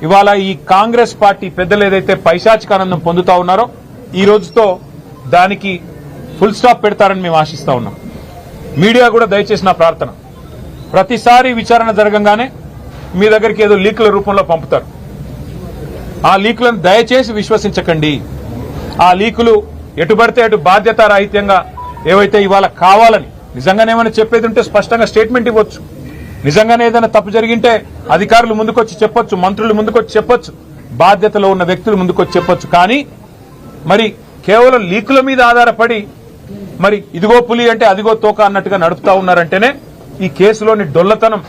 ఇవాళ ఈ కాంగ్రెస్ పార్టీ పెద్దలు ఏదైతే పైశాచికానందం పొందుతా ఉన్నారో ఈ రోజుతో దానికి ఫుల్ స్టాప్ పెడతారని మేము ఆశిస్తా ఉన్నాం. మీడియా కూడా దయచేసి నా ప్రార్థన, ప్రతిసారి విచారణ జరగంగానే మీ దగ్గరికి ఏదో లీకుల రూపంలో పంపుతారు. ఆ లీకులను దయచేసి విశ్వసించకండి. ఆ లీకులు ఎటుబడితే అటు బాధ్యతారాహిత్యంగా ఏవైతే ఇవాళ కావాలని నిజంగానే ఏమైనా చెప్పేది ఉంటే స్పష్టంగా స్టేట్మెంట్ ఇవ్వచ్చు. నిజంగానే ఏదైనా తప్పు జరిగింటే అధికారులు ముందుకొచ్చి చెప్పొచ్చు, మంత్రులు ముందుకొచ్చి చెప్పొచ్చు, బాధ్యతలో ఉన్న వ్యక్తులు ముందుకొచ్చి చెప్పొచ్చు. కానీ మరి కేవలం లీకుల మీద ఆధారపడి మరి ఇదిగో పులి అంటే అదిగో తోక అన్నట్టుగా నడుపుతా ఉన్నారంటేనే ఈ కేసులోని డొల్లతనం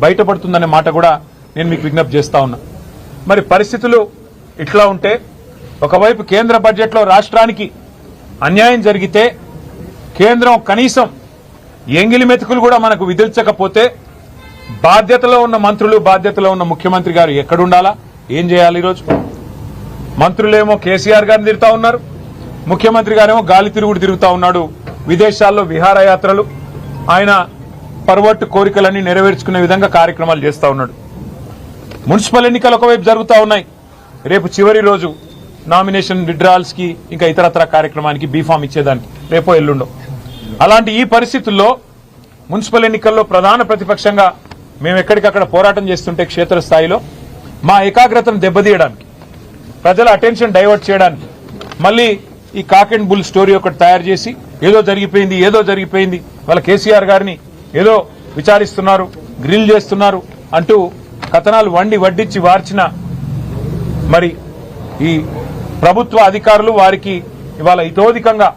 బయటపడుతుందనే మాట కూడా నేను మీకు విజ్ఞప్తి చేస్తా ఉన్నా. మరి పరిస్థితులు ఇట్లా ఉంటే ఒకవైపు కేంద్ర బడ్జెట్లో రాష్ట్రానికి అన్యాయం జరిగితే కేంద్రం కనీసం ఎంగిలి మెతుకులు కూడా మనకు విధించకపోతే బాధ్యతలో ఉన్న మంత్రులు, బాధ్యతలో ఉన్న ముఖ్యమంత్రి గారు ఎక్కడుండాలా, ఏం చేయాలి? ఈరోజు మంత్రులేమో కేసీఆర్ గారిని తిరుగుతా ఉన్నారు, ముఖ్యమంత్రి గారేమో గాలి తిరుగుడు తిరుగుతా ఉన్నాడు. విదేశాల్లో విహారయాత్రలు, ఆయన పర్వట్టు కోరికలన్నీ నెరవేర్చుకునే విధంగా కార్యక్రమాలు చేస్తా ఉన్నాడు. మున్సిపల్ ఎన్నికలు ఒకవైపు జరుగుతూ ఉన్నాయి. రేపు చివరి రోజు నామినేషన్ విత్డ్రాల్స్ కి ఇంకా ఇతరత్ర కార్యక్రమానికి బీఫామ్ ఇచ్చేదానికి రేపో ఎల్లుండో. అలాంటి ఈ పరిస్థితుల్లో మున్సిపల్ ఎన్నికల్లో ప్రధాన ప్రతిపక్షంగా మేము ఎక్కడికక్కడ పోరాటం చేస్తుంటే క్షేత్రస్థాయిలో మా ఏకాగ్రతను దెబ్బతీయడానికి, ప్రజల అటెన్షన్ డైవర్ట్ చేయడానికి మళ్ళీ ఈ కాక్ అండ్ బుల్ స్టోరీ ఒకటి తయారు చేసి ఏదో జరిగిపోయింది వాళ్ళ కేసీఆర్ గారిని ఏదో విచారిస్తున్నారు, గ్రిల్ చేస్తున్నారు అంటూ కథనాలు వడ్డించి వార్చిన మరి ఈ ప్రభుత్వ అధికారులు, వారికి ఇవాళ ఇతోధికంగా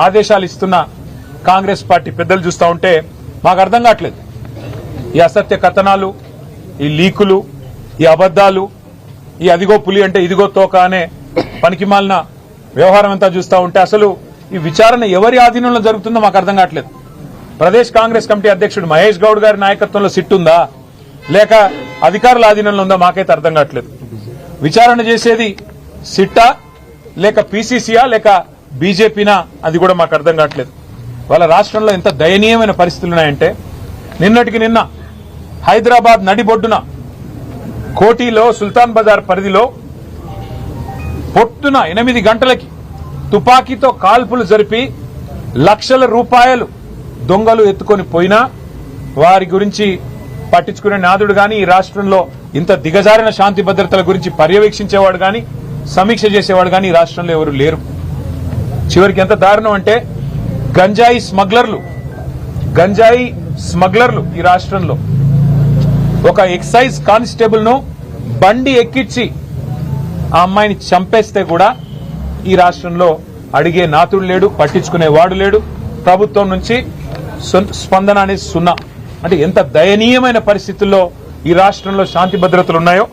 ఆదేశాలు ఇస్తున్న కాంగ్రెస్ పార్టీ పెద్దలు చూస్తూ ఉంటే మాకు అర్థం కావట్లేదు. ఈ అసత్య కథనాలు, ఈ లీకులు, ఈ అబద్దాలు, ఈ అదిగో పులి అంటే ఇదిగో తోక అనే పనికిమాలిన వ్యవహారం అంతా చూస్తూ ఉంటే అసలు ఈ విచారణ ఎవరి ఆధీనంలో జరుగుతుందో మాకు అర్థం కావట్లేదు. ప్రదేశ్ కాంగ్రెస్ కమిటీ అధ్యక్షుడు మహేష్ గౌడ్ గారి నాయకత్వంలో సిట్ ఉందా, లేక అధికారుల ఆధీనంలో ఉందా మాకైతే అర్థం కావట్లేదు. విచారణ చేసేది సిట్టా, లేక పీసీసీయా, లేక బీజేపీనా, అది కూడా మాకు అర్థం కావట్లేదు. వాళ్ళ రాష్ట్రంలో ఎంత దయనీయమైన పరిస్థితులు ఉన్నాయంటే నిన్నటికి నిన్న హైదరాబాద్ నడిబొడ్డున కోటిలో సుల్తాన్ బజార్ పరిధిలో పొద్దున 8 గంటలకి తుపాకీతో కాల్పులు జరిపి లక్షల రూపాయలు దొంగలు ఎత్తుకొని పోయినా వారి గురించి పట్టించుకునే నాదుడు గాని, ఈ రాష్ట్రంలో ఇంత దిగజారిన శాంతి భద్రతల గురించి పర్యవేక్షించేవాడు గాని, సమీక్ష చేసేవాడు గాని ఈ రాష్ట్రంలో ఎవరు లేరు. చివరికి ఎంత దారుణం అంటే గంజాయి స్మగ్లర్లు ఈ రాష్ట్రంలో ఒక ఎక్సైజ్ కానిస్టేబుల్ ను బండి ఎక్కించి ఆ అమ్మాయిని చంపేస్తే కూడా ఈ రాష్ట్రంలో అడిగే నాతుడు లేడు, పట్టించుకునేవాడు లేడు. ప్రభుత్వం నుంచి స్పందన అనేది 0. అంటే ఎంత దయనీయమైన పరిస్థితుల్లో ఈ రాష్ట్రంలో శాంతి భద్రతలు ఉన్నాయో